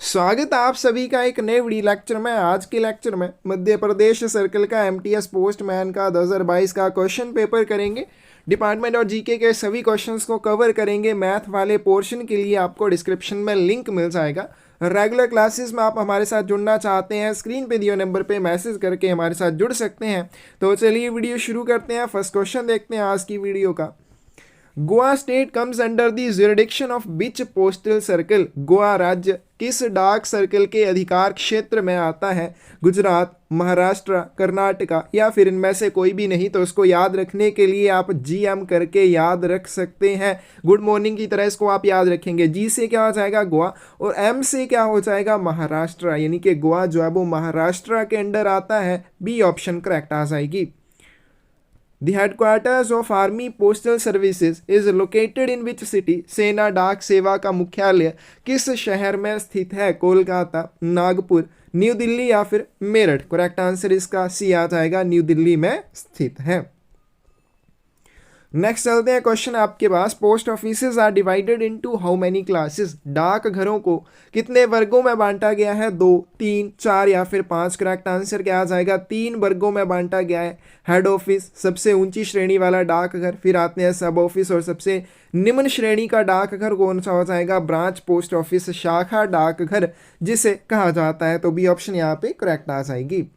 स्वागत है आप सभी का एक नए वीडियो लेक्चर में। आज के लेक्चर में मध्य प्रदेश सर्कल का एमटीएस पोस्टमैन का 2022 का क्वेश्चन पेपर करेंगे। डिपार्टमेंट और जीके के सभी क्वेश्चंस को कवर करेंगे। मैथ वाले पोर्शन के लिए आपको डिस्क्रिप्शन में लिंक मिल जाएगा। रेगुलर क्लासेस में आप हमारे साथ जुड़ना चाहते हैं, स्क्रीन पे दिए नंबर पे मैसेज करके हमारे साथ जुड़ सकते हैं। तो चलिए वीडियो शुरू करते हैं। फर्स्ट क्वेश्चन देखते हैं आज की वीडियो का। Goa state comes under the jurisdiction of which postal circle? Goa राज्य किस डाक सर्कल के अधिकार क्षेत्र में आता है? गुजरात, महाराष्ट्र, कर्नाटका या फिर इनमें से कोई भी नहीं? तो इसको याद रखने के लिए आप जीएम करके याद रख सकते हैं। गुड मॉर्निंग की तरह इसको आप याद रखेंगे। जी से क्या हो जाएगा? गोवा, और एम से क्या हो जाएगा? महाराष्ट्र, यानी कि गोवा जो है वो महाराष्ट्र के अंडर आता है। बी ऑप्शन करेक्ट आ जाएगी। The headquarters of Army Postal Services is located in which city? सेना डाक सेवा का मुख्यालय किस शहर में स्थित है? कोलकाता, नागपुर, न्यू दिल्ली या फिर मेरठ? करेक्ट आंसर इसका सी आ जाएगा, न्यू दिल्ली में स्थित है। नेक्स्ट चलते हैं क्वेश्चन आपके पास। Post offices are divided into how many classes? डाक घरों को कितने वर्गों में बांटा गया है? 2, 3, 4 या फिर 5? करेक्ट आंसर क्या आ जाएगा? 3 वर्गों में बांटा गया है। हेड ऑफिस सबसे ऊंची श्रेणी वाला डाकघर, फिर आते हैं सब ऑफिस और सबसे निम्न श्रेणी का डाकघर कौन सा हो जाएगा? ब्रांच पोस्ट ऑफिस, शाखा डाकघर जिसे कहा जाता है। तो बी ऑप्शन यहाँ पे करेक्ट आ जाएगी।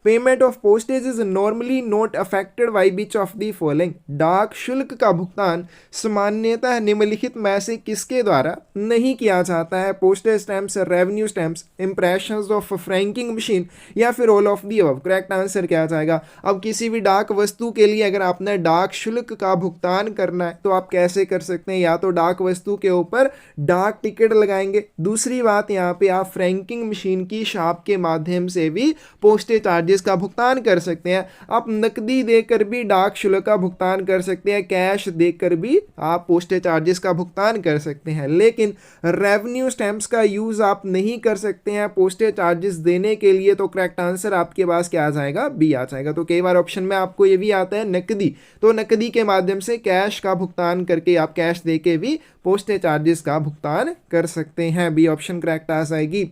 Payment of postage is normally not affected by which of the following? डाक शुल्क का भुगतान सामान्यतः निम्नलिखित में से किसके द्वारा नहीं किया जाता है? Postage stamps, revenue stamps, impressions of franking machine या फिर all of the above? Correct answer क्या आ जाएगा? अब किसी भी डाक वस्तु के लिए अगर आपने डाक शुल्क का भुगतान करना है तो आप कैसे कर सकते हैं? या तो डाक वस्तु के ऊपर डाक टिकट लगाएंगे, दूसरी बात यहाँ पे आप फ्रैंकिंग मशीन की शॉप के माध्यम से भी पोस्टेज चार्ज का भुगतान कर सकते हैं। आप नकदी देकर भी डाक शुल्क का भुगतान कर सकते हैं, कैश देकर भी आप पोस्टेज चार्जेस का भुगतान कर सकते हैं, लेकिन रेवेन्यू स्टैम्प्स का यूज आप नहीं कर सकते हैं पोस्टेज चार्जेस देने के लिए। तो करेक्ट आंसर आपके पास क्या आ जाएगा? बी आ जाएगा। तो कई बार ऑप्शन में आपको ये भी आता है नकदी, तो नकदी के माध्यम से कैश का भुगतान करके आप कैश देके भी पोस्टेज चार्जेस का भुगतान कर सकते हैं। बी ऑप्शन करेक्ट आ जाएगी।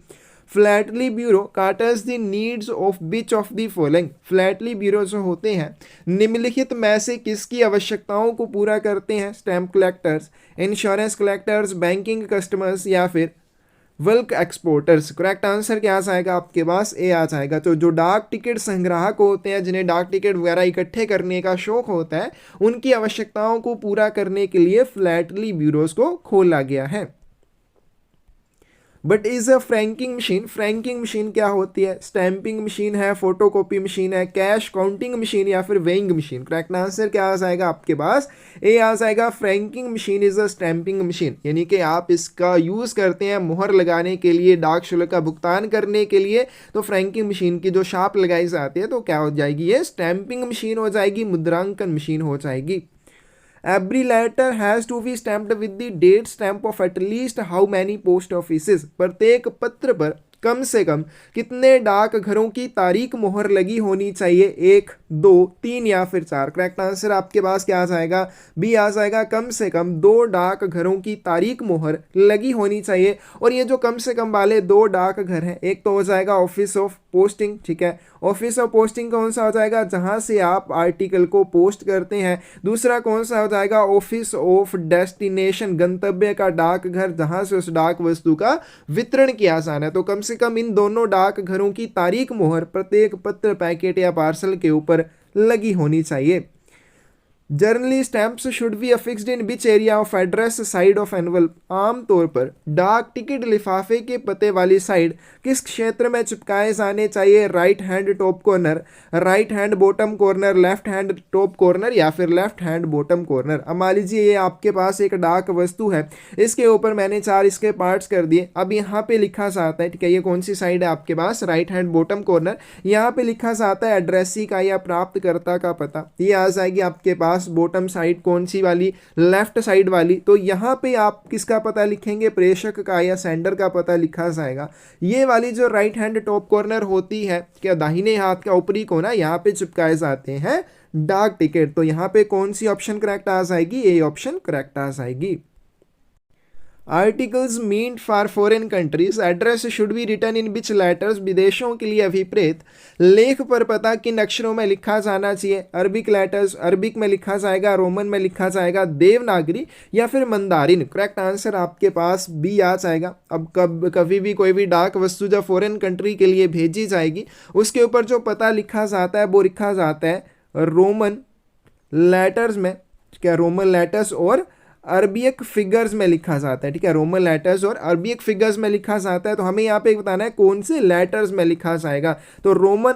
Philately bureau caters the needs of which of the following? Philately bureau जो होते हैं निम्नलिखित में से किसकी आवश्यकताओं को पूरा करते हैं? Stamp collectors, insurance collectors, banking customers या फिर बल्क एक्सपोर्टर्स? करेक्ट आंसर क्या आ जाएगा आपके पास? ए आ जाएगा। तो जो डाक टिकट संग्राहक होते हैं, जिन्हें डाक टिकट वगैरह इकट्ठे करने का शौक होता है, उनकी आवश्यकताओं को पूरा करने के लिए फ्लैटली ब्यूरोज को खोला गया है। But is a franking machine? Franking machine क्या होती है? स्टैंपिंग मशीन है, फोटोकॉपी मशीन है, कैश काउंटिंग मशीन या फिर वेइंग मशीन? करेक्ट आंसर क्या आ जाएगा आपके पास? ए आ जाएगा। Franking machine is a stamping machine, यानी कि आप इसका यूज करते हैं मुहर लगाने के लिए, डाक शुल्क का भुगतान करने के लिए। तो फ्रैंकिंग मशीन की जो शाप लगाई जाती है तो क्या हो जाएगी? ये स्टैंपिंग मशीन हो जाएगी, मुद्रांकन मशीन हो जाएगी। Every letter has to be stamped with the date stamp of at least how many post offices? प्रत्येक पत्र पर कम से कम कितने डाक घरों की तारीख मोहर लगी होनी चाहिए? 1, 2, 3 या फिर 4? करेक्ट आंसर आपके पास क्या आ जाएगा? बी आ जाएगा। कम से कम 2 डाक घरों की तारीख मोहर लगी होनी चाहिए। और ये जो कम से कम वाले 2 डाक घर हैं, एक तो हो जाएगा ऑफिस ऑफ पोस्टिंग, ठीक है। ऑफिस ऑफ पोस्टिंग कौन सा हो जाएगा? जहां से आप आर्टिकल को पोस्ट करते हैं। दूसरा कौन सा हो जाएगा? ऑफिस ऑफ डेस्टिनेशन, गंतव्य का डाकघर, जहां से उस डाक वस्तु का वितरण किया जाना है। तो कम से कम इन दोनों डाक घरों की तारीख मोहर प्रत्येक पत्र, पैकेट या पार्सल के ऊपर लगी होनी चाहिए। Generally stamps should be affixed in which area of address side of envelope? आमतौर पर डाक टिकट लिफाफे के पते वाली साइड किस क्षेत्र में चिपकाए जाने चाहिए? Right hand top corner, right hand bottom corner, left hand top corner या फिर लेफ्ट हैंड बॉटम कॉर्नर? अब मान लीजिए ये आपके पास एक डाक वस्तु है, इसके ऊपर मैंने 4 इसके पार्ट्स कर दिए। अब यहाँ पे लिखा जाता है, ठीक है, ये कौन सी साइड है आपके पास? Right hand bottom corner. यहाँ पे लिखा जाता है एड्रेसी का या प्राप्तकर्ता का पता। ये आ जाएगी आपके पास बॉटम साइड कौन सी वाली? लेफ्ट साइड वाली। तो यहाँ पे आप किसका पता लिखेंगे? प्रेषक का या सेंडर का पता लिखा जाएगा। ये वाली जो राइट हैंड टॉप कॉर्नर होती है, क्या दाहिने हाथ का ऊपरी कोना, यहाँ पे चिपकाए जाते हैं डाक टिकट। तो यहाँ पे कौन सी ऑप्शन करेक्ट आ जाएगी? ए ऑप्शन करेक्ट आ जाएगी। Articles meant for foreign countries, address should be written in which letters, विदेशों के लिए अभिप्रेत लेख पर पता किन अक्षरों में लिखा जाना चाहिए, अरबिक लेटर्स, अरबिक में लिखा जाएगा, रोमन में लिखा जाएगा, देवनागरी या फिर मंदारिन। करेक्ट आंसर आपके पास बी आ जाएगा। अब कभी भी कोई भी डाक वस्तु जब फॉरेन कंट्री के लिए भेजी जाएगी उसके ऊपर जो पता लिखा जाता है वो लिखा जाता है रोमन लेटर्स में, क्या रोमन लेटर्स और अरबिक फिगर्स में लिखा जाता है। ठीक है, रोमन लेटर्स और अरबिक फिगर्स में लिखा जाता है। तो हमें यहाँ पे बताना है कौन से लेटर्स में लिखा जाएगा। तो रोमन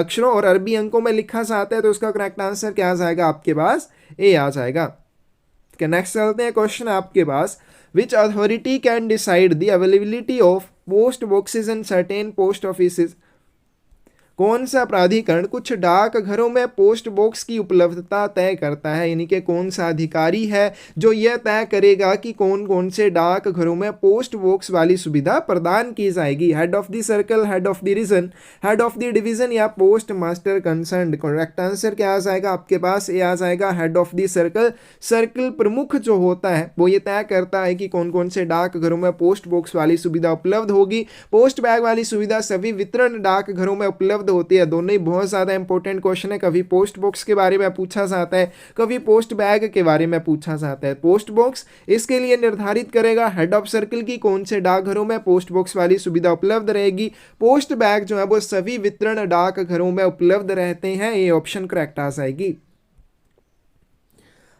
अक्षरों और अरबी अंकों में लिखा जाता है, तो उसका करेक्ट आंसर क्या आ जाएगा आपके पास, ए आ जाएगा। ठीक है, नेक्स्ट चलते हैं क्वेश्चन आपके पास, which authority can decide the availability of post boxes in certain post offices, कौन सा प्राधिकरण कुछ डाक घरों में पोस्ट बॉक्स की उपलब्धता तय करता है, यानी कि कौन सा अधिकारी है जो यह तय करेगा कि कौन कौन से डाक घरों में पोस्ट बॉक्स वाली सुविधा प्रदान की जाएगी। Head of the circle, head of the region, head of the division या post master concern. Correct answer क्या आ जाएगा आपके पास, ये आ जाएगा head of the circle. Circle प्रमुख जो होता है वो ये तय करता है कि कौन कौन से डाक घरों में पोस्ट बॉक्स वाली सुविधा उपलब्ध होगी। पोस्ट बैग वाली सुविधा सभी वितरण डाक घरों में उपलब्ध होती है। दोनों ही बहुत ज्यादा इंपॉर्टेंट क्वेश्चन है, कभी पोस्ट बॉक्स के बारे में पूछा जाता है, कभी पोस्ट बैग के बारे में पूछा जाता है। पोस्ट बॉक्स इसके लिए निर्धारित करेगा हेड ऑफ सर्कल की कौन से डाकघरों में पोस्ट बॉक्स वाली सुविधा उपलब्ध रहेगी। पोस्ट बैग जो है वो सभी वितरण डाक घरों में उपलब्ध रहते हैं, ये ऑप्शन करेक्ट आ जाएगी।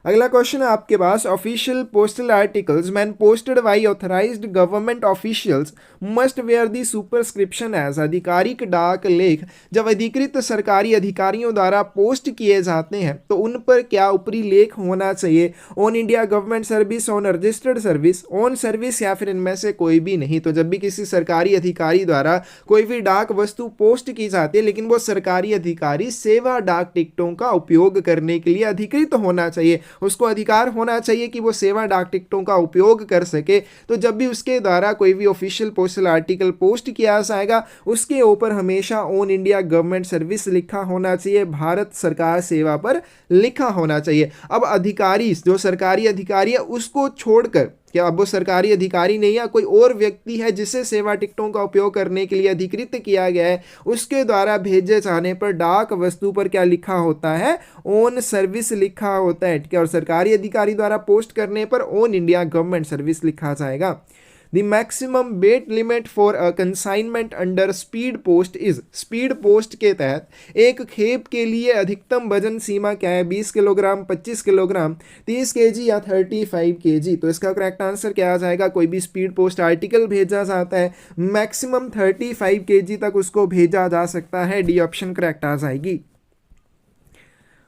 अगला क्वेश्चन है आपके पास, official postal articles when posted by authorised government officials must wear the superscription as, आधिकारिक डाक लेख जब अधिकृत सरकारी अधिकारियों द्वारा पोस्ट किए जाते हैं तो उन पर क्या ऊपरी लेख होना चाहिए, on India government service, on registered service, on service या फिर इनमें से कोई भी नहीं। तो जब भी किसी सरकारी अधिकारी द्वारा कोई भी डाक वस्तु पोस्ट की जाती है लेकिन वो सरकारी अधिकारी सेवा डाक टिकटों का उपयोग करने के लिए अधिकृत होना चाहिए, उसको अधिकार होना चाहिए कि वो सेवा डाक टिकटों का उपयोग कर सके। तो जब भी उसके द्वारा कोई भी ऑफिशियल पोस्टल आर्टिकल पोस्ट किया जाएगा उसके ऊपर हमेशा ऑन इंडिया गवर्नमेंट सर्विस लिखा होना चाहिए, भारत सरकार सेवा पर लिखा होना चाहिए। अब अधिकारी जो सरकारी अधिकारी है उसको छोड़कर, क्या अब वो सरकारी अधिकारी नहीं है, कोई और व्यक्ति है जिसे सेवा टिकटों का उपयोग करने के लिए अधिकृत किया गया है, उसके द्वारा भेजे जाने पर डाक वस्तु पर क्या लिखा होता है, ऑन सर्विस लिखा होता है। ठीक है, और सरकारी अधिकारी द्वारा पोस्ट करने पर ऑन इंडिया गवर्नमेंट सर्विस लिखा जाएगा। The maximum weight limit for a consignment under speed post is, speed post के तहत एक खेप के लिए अधिकतम वजन सीमा क्या है, 20 किलोग्राम, 25 किलोग्राम, 30 केजी या 35 केजी। तो इसका करेक्ट आंसर क्या आ जाएगा, कोई भी स्पीड पोस्ट आर्टिकल भेजा जाता है मैक्सिमम 35 केजी तक उसको भेजा जा सकता है, डी ऑप्शन करेक्ट आ जाएगी।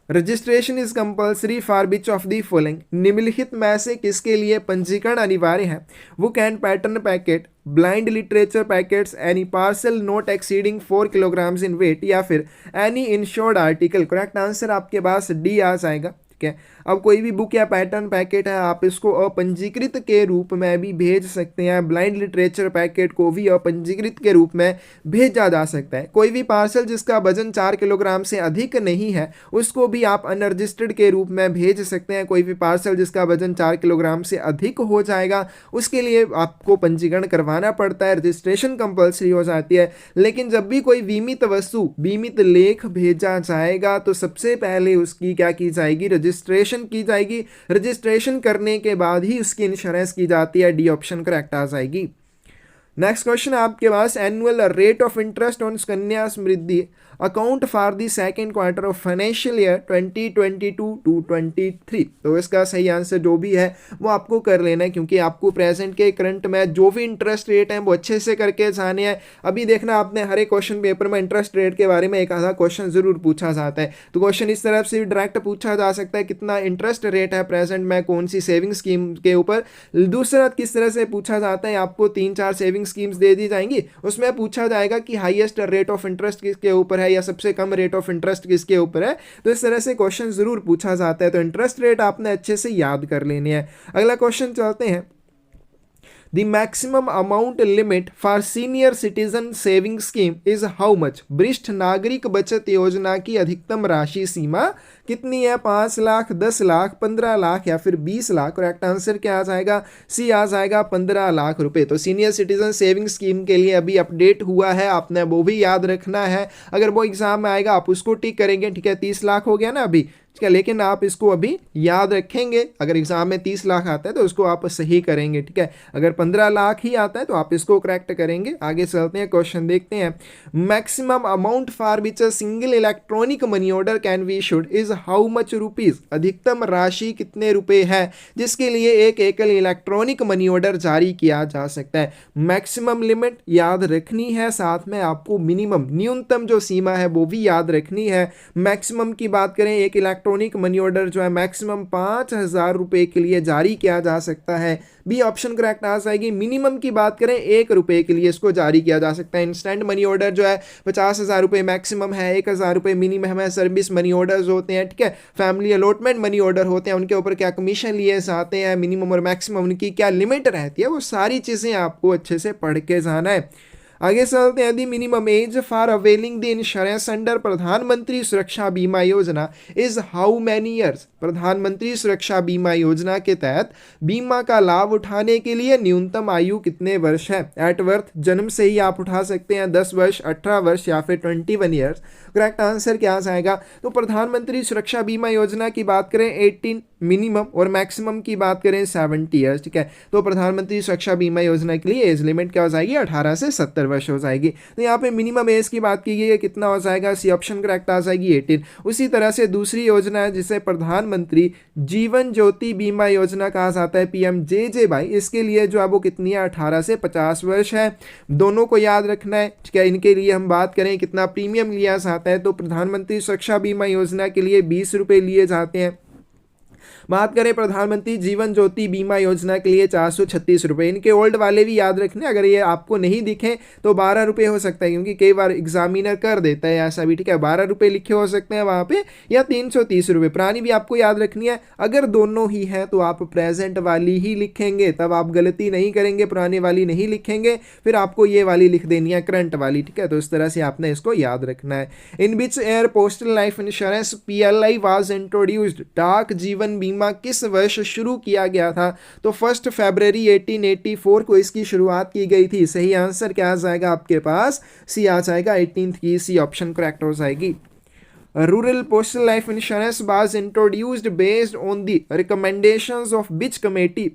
Registration is compulsory for which of the following, निम्नलिखित में से किसके लिए पंजीकरण अनिवार्य है, book and pattern packet, blind literature packets, any parcel not exceeding 4 kilograms in weight या फिर any insured article. Correct answer आपके पास डी आ जाएगा। ठीक है, अब कोई भी बुक या पैटर्न पैकेट है आप इसको अपंजीकृत के रूप में भी भेज सकते हैं, ब्लाइंड लिटरेचर पैकेट को भी अपंजीकृत के रूप में भेजा जा सकता है। कोई भी पार्सल जिसका वजन 4 किलोग्राम से अधिक नहीं है उसको भी आप अनरजिस्टर्ड के रूप में भेज सकते हैं। कोई भी पार्सल जिसका वजन 4 किलोग्राम से अधिक हो जाएगा उसके लिए आपको पंजीकरण करवाना पड़ता है, रजिस्ट्रेशन कंपल्सरी हो जाती है। लेकिन जब भी कोई बीमित वस्तु, बीमित लेख भेजा जाएगा तो सबसे पहले उसकी क्या की जाएगी, रजिस्ट्रेशन की जाएगी। रजिस्ट्रेशन करने के बाद ही उसकी इंश्योरेंस की जाती है, डी ऑप्शन करेक्ट आ जाएगी। नेक्स्ट क्वेश्चन आपके पास, annual rate of interest on Sukanya Samriddhi account for the second quarter of financial year 2022-23। तो इसका सही आंसर जो भी है वो आपको कर लेना है, क्योंकि आपको प्रेजेंट के करंट में जो भी इंटरेस्ट रेट है वो अच्छे से करके जाने हैं। अभी देखना आपने हर एक क्वेश्चन पेपर में इंटरेस्ट रेट के बारे में एक आधा क्वेश्चन जरूर पूछा जाता है। तो क्वेश्चन इस तरफ से डायरेक्ट पूछा जा सकता है कितना इंटरेस्ट रेट है प्रेजेंट में कौन सी सेविंग स्कीम के ऊपर। दूसरा किस तरह से पूछा जाता है, आपको 3-4 सेविंग स्कीम्स दे दी जाएंगी, उसमें पूछा जाएगा कि हाईएस्ट रेट ऑफ इंटरेस्ट किसके ऊपर है या सबसे कम रेट ऑफ इंटरेस्ट किसके ऊपर है। तो इस तरह से क्वेश्चन जरूर पूछा जाता है, तो इंटरेस्ट रेट आपने अच्छे से याद कर लेने हैं। अगला क्वेश्चन चलते हैं, the maximum amount limit for senior citizen saving scheme is how much, वरिष्ठ नागरिक बचत योजना की अधिकतम राशि सीमा कितनी है, 5 लाख, 10 लाख, 15 लाख या फिर 20 लाख। करेक्ट आंसर क्या आ जाएगा, सी आ जाएगा 15 लाख रुपए। तो सीनियर सिटीजन सेविंग स्कीम के लिए अभी अपडेट हुआ है, आपने वो भी याद रखना है। अगर वो एग्जाम में आएगा आप उसको टिक करेंगे, ठीक है। 30 लाख हो गया ना अभी, ठीक है, लेकिन आप इसको अभी याद रखेंगे। अगर एग्जाम में 30 लाख आता है तो उसको आप सही करेंगे, ठीक है। अगर 15 लाख ही आता है तो आप इसको करेक्ट करेंगे। आगे चलते हैं, क्वेश्चन देखते हैं। Maximum amount for which a single electronic money order can be issued is how much rupees. अधिकतम राशि कितने रुपए है जिसके लिए एक एकल इलेक्ट्रॉनिक मनी ऑर्डर जारी किया जा सकता है। मैक्सिमम लिमिट याद रखनी है, साथ में आपको मिनिमम न्यूनतम जो सीमा है वो भी याद रखनी है। मैक्सिमम की बात करें, एक इलेक्ट्रॉनिक मनी ऑर्डर जो है मैक्सिमम 5,000 रुपए के लिए जारी किया जा सकता है, बी ऑप्शन करेक्ट आ जाएगी। मिनिमम की बात करें, 1 रुपए के लिए इसको जारी किया जा सकता है। इंस्टेंट मनी ऑर्डर जो है 50,000 रुपए मैक्सिमम है, 1,000 रुपए मिनिमम है। सर्विस मनी ऑर्डर्स होते हैं, ठीक है। फैमिली अलॉटमेंट मनी ऑर्डर होते हैं, उनके ऊपर क्या कमीशन लिए जाते हैं, मिनिमम और मैक्सिमम उनकी क्या लिमिट रहती है, वो सारी चीज़ें आपको अच्छे से पढ़ के जाना है। आगे चलते हैं। दी minimum age for availing the insurance under प्रधानमंत्री सुरक्षा बीमा योजना इज हाउ मैनी ईयर्स। प्रधानमंत्री सुरक्षा बीमा योजना के तहत बीमा का लाभ उठाने के लिए न्यूनतम आयु कितने वर्ष है। एट बर्थ, जन्म से ही आप उठा सकते हैं, 10 वर्ष, 18 वर्ष या फिर 21 ईयर्स। करेक्ट आंसर क्या आ जाएगा, तो प्रधानमंत्री सुरक्षा बीमा योजना की बात करें 18 मिनिमम और मैक्सिमम की बात करें 70 ईयर्स, ठीक है। तो प्रधानमंत्री सुरक्षा बीमा योजना के लिए एज लिमिट क्या हो जाएगी, 18 से 70 वर्ष हो जाएगी। तो यहाँ पे मिनिमम एज की बात की गई है, कितना हो जाएगा, सी ऑप्शन करेक्ट आ जाएगी 18। उसी तरह से दूसरी योजना है जिसे प्रधानमंत्री जीवन ज्योति बीमा योजना कहा जाता है, PMJJY। इसके लिए जो है वो कितनी है, 18 से 50 वर्ष है। दोनों को याद रखना है, ठीक है। इनके लिए हम बात करें कितना प्रीमियम लिया जाता है, तो प्रधानमंत्री सुरक्षा बीमा योजना के लिए 20 रुपये लिए जाते हैं। बात करें प्रधानमंत्री जीवन ज्योति बीमा योजना के लिए 436 रुपये। इनके ओल्ड वाले भी याद रखने, अगर ये आपको नहीं दिखे तो 12 रुपये हो सकता है, क्योंकि कई बार एग्जामिनर कर देता है ऐसा भी, ठीक है। 12 रुपये लिखे हो सकते हैं वहाँ पे, या 330 रुपये। पुरानी भी आपको याद रखनी है। अगर दोनों ही है तो आप प्रेजेंट वाली ही लिखेंगे, तब आप गलती नहीं करेंगे, पुरानी वाली नहीं लिखेंगे, फिर आपको ये वाली लिख देनी है, करंट वाली, ठीक है। तो इस तरह से आपने इसको याद रखना है। In which year postal life insurance PLI was introduced. डाक जीवन बीमा किस वर्ष शुरू किया गया था, तो 1 फरवरी 1884 को इसकी शुरुआत की गई थी। सही आंसर क्या आ जाएगा आपके पास, सी आ जाएगा 18 की, सी ऑप्शन करेक्ट हो जाएगी। Rural postal life insurance was introduced based on the recommendations of which committee.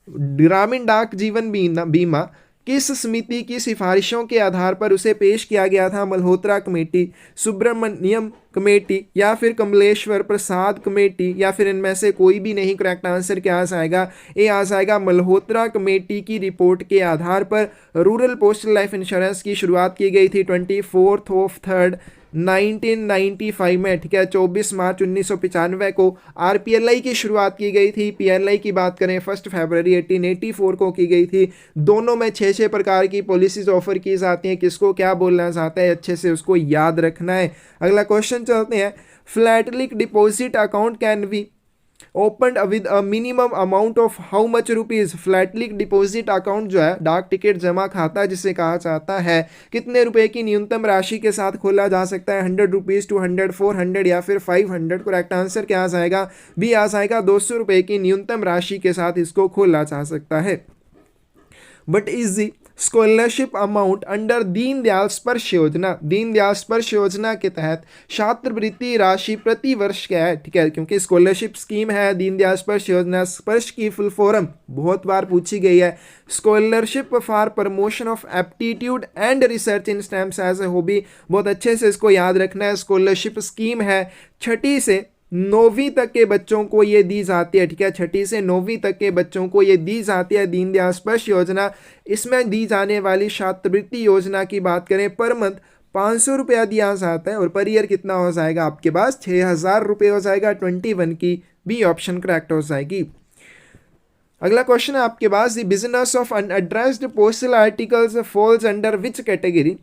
ग्रामीण डाक जीवन बीमा किस समिति की सिफारिशों के आधार पर उसे पेश किया गया था। मल्होत्रा कमेटी, सुब्रमण्यम कमेटी या फिर कमलेश्वर प्रसाद कमेटी, या फिर इनमें से कोई भी नहीं। करेक्ट आंसर क्या आ जाएगा, ए आ जाएगा मल्होत्रा कमेटी की रिपोर्ट के आधार पर रूरल पोस्टल लाइफ इंश्योरेंस की शुरुआत की गई थी 24/3 1995 में, ठीक है। 24 मार्च 1995 को RPLI की शुरुआत की गई थी। PLI की बात करें 1 फरवरी 1884 को की गई थी। दोनों में 6 प्रकार की पॉलिसीज ऑफर की जाती हैं। किसको क्या बोलना चाहता है, अच्छे से उसको याद रखना है। अगला क्वेश्चन चलते हैं। Philatelic deposit account can be open with a minimum amount of how much rupees. Philatelic deposit account जो है, डाक टिकट जमा खाता जिसे कहा जाता है, कितने रुपए की न्यूनतम राशि के साथ खोला जा सकता है। 100 रुपीज, 200, 400 या फिर 500। करेक्ट आंसर क्या आ जाएगा, बी आ जाएगा 200 रुपए की न्यूनतम राशि के साथ इसको खोला जा सकता है। But is the scholarship amount under Deendayal स्पर्श योजना। दीनदयाल स्पर्श योजना के तहत छात्रवृत्ति राशि प्रति वर्ष क्या है, ठीक है, क्योंकि स्कॉलरशिप स्कीम है दीनदयाल स्पर्श योजना। स्पर्श की फुल फॉर्म बहुत बार पूछी गई है, scholarship for promotion of aptitude and research in stems as a hobby. बहुत अच्छे से इसको याद रखना है। स्कॉलरशिप स्कीम है, 6ठी से 9वीं तक के बच्चों को ये दी जाती है, ठीक है। 6ठी से 9वीं तक के बच्चों को ये दी जाती है दीनदयाल स्पर्श योजना। इसमें दी जाने वाली छात्रवृत्ति योजना की बात करें, पर मंथ 500 रुपया दिया जाता है और पर ईयर कितना हो जाएगा आपके पास, 6,000 रुपये हो जाएगा। 21 की बी ऑप्शन करेक्ट हो जाएगी। अगला क्वेश्चन है आपके पास, the business of unaddressed postal articles falls under which category.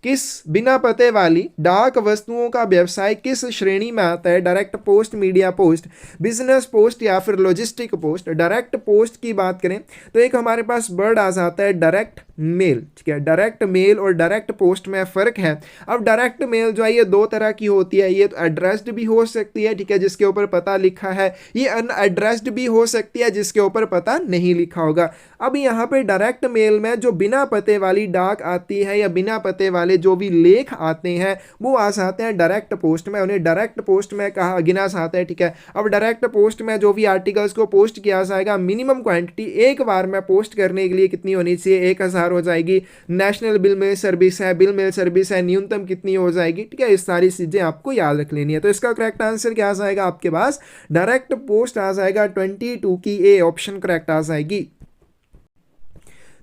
किस बिना पते वाली डाक वस्तुओं का व्यवसाय किस श्रेणी में आता है। Direct post, media post, business post या फिर लॉजिस्टिक पोस्ट। डायरेक्ट पोस्ट की बात करें तो एक हमारे पास वर्ड आ जाता है डायरेक्ट मेल, ठीक है। डायरेक्ट मेल और डायरेक्ट पोस्ट में फ़र्क है। अब डायरेक्ट मेल जो है ये दो तरह की होती है, ये तो एड्रेस्ड भी हो सकती है, ठीक है, जिसके ऊपर पता लिखा है, ये अनएड्रेस्ड भी हो सकती है जिसके ऊपर पता नहीं लिखा होगा। अब यहाँ पे डायरेक्ट मेल में जो बिना पते वाली डाक आती है या बिना पते वाले जो भी लेख आते हैं वो आ जाते हैं डायरेक्ट पोस्ट में, उन्हें डायरेक्ट पोस्ट में कहा गिना जाता है, ठीक है। अब डायरेक्ट पोस्ट में जो भी आर्टिकल्स को पोस्ट किया जाएगा, मिनिमम क्वांटिटी एक बार में पोस्ट करने के लिए कितनी होनी चाहिए, 1000 हो जाएगी। नेशनल बिल मेल सर्विस है, बिल मेल सर्विस है, न्यूनतम कितनी हो जाएगी, ठीक है। इस सारी चीजें आपको याद रख लेनी है। तो इसका करेक्ट आंसर क्या आ जाएगा आपके पास, डायरेक्ट पोस्ट आ जाएगा 22 की ए ऑप्शन करेक्ट आ जाएगी।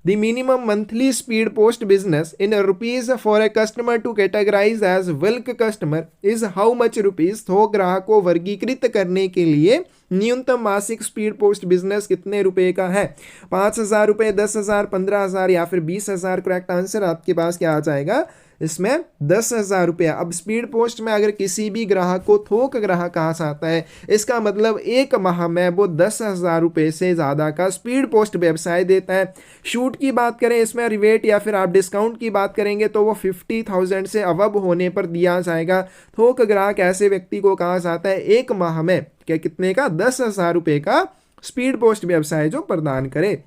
The minimum monthly speed post business in rupees for a customer to categorize as bulk customer is how much rupees। तो ग्राहक को वर्गीकृत करने के लिए न्यूनतम मासिक स्पीड पोस्ट बिजनेस कितने रुपए का है, 5000 रुपये, 10,000, 15,000 या फिर 20,000। करेक्ट आंसर आपके पास क्या आ जाएगा इसमें, 10,000 रुपया। अब स्पीड पोस्ट में अगर किसी भी ग्राहक को थोक ग्राहक कहा जाता है, इसका मतलब एक माह में वो 10,000 रुपये से ज़्यादा का स्पीड पोस्ट व्यवसाय देता है। शूट की बात करें इसमें रिवेट या फिर आप डिस्काउंट की बात करेंगे तो वो 50,000 से अबव होने पर दिया जाएगा। थोक ग्राहक ऐसे व्यक्ति को कहा जाता है एक माह में क्या कितने का, 10,000 रुपये का स्पीड पोस्ट व्यवसाय जो प्रदान करे।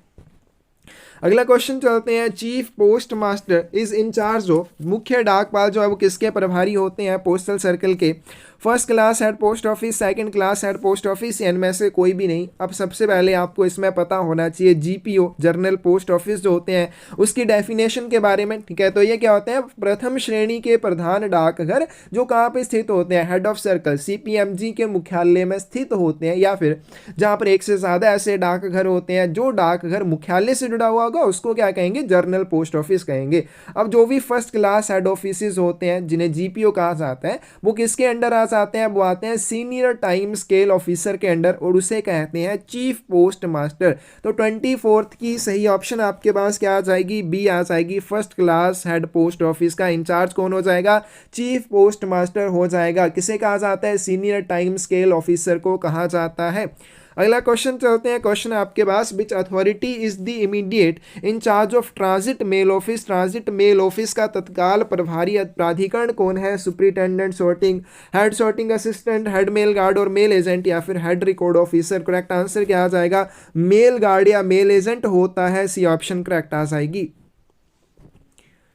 अगला क्वेश्चन चलते हैं। Chief post master is in charge of, मुख्य डाकपाल जो है वो किसके प्रभारी होते हैं, पोस्टल सर्कल के। First class head post office, second class head post office, इनमें से कोई भी नहीं। अब सबसे पहले आपको इसमें पता होना चाहिए जीपीओ जनरल पोस्ट ऑफिस जो होते हैं उसकी डेफिनेशन के बारे में, ठीक है। तो ये क्या होते हैं, प्रथम श्रेणी के प्रधान डाकघर जो कहाँ पे स्थित होते हैं, हेड ऑफ सर्कल सीपीएमजी के मुख्यालय में स्थित होते हैं, या फिर जहाँ पर एक से ज़्यादा ऐसे डाकघर होते हैं जो डाकघर मुख्यालय से जुड़ा हुआ होगा उसको क्या कहेंगे, जनरल पोस्ट ऑफिस कहेंगे। अब जो भी फर्स्ट क्लास हेड ऑफिस होते हैं जिन्हें जीपीओ कहा जाता है वो किसके अंडर आते हैं, वो आते हैं सीनियर टाइम स्केल ऑफिसर के अंडर और उसे कहते हैं चीफ पोस्ट मास्टर। तो 24th की सही ऑप्शन आपके पास क्या आ जाएगी, बी आ जाएगी। First class head post office का इंचार्ज कौन हो जाएगा, चीफ पोस्ट मास्टर हो जाएगा। किसे कहा जाता है, सीनियर टाइम स्केल ऑफिसर को कहा जाता है। अगला क्वेश्चन चलते हैं। क्वेश्चन आपके पास, which authority is the immediate in charge of transit mail office. Transit mail office का तत्काल प्रभारी प्राधिकरण कौन है, superintendent sorting, head sorting assistant, head mail guard और मेल एजेंट या फिर head record officer. Correct answer क्या आ जाएगा, मेल गार्ड या मेल एजेंट होता है, सी ऑप्शन करेक्ट आ जाएगी।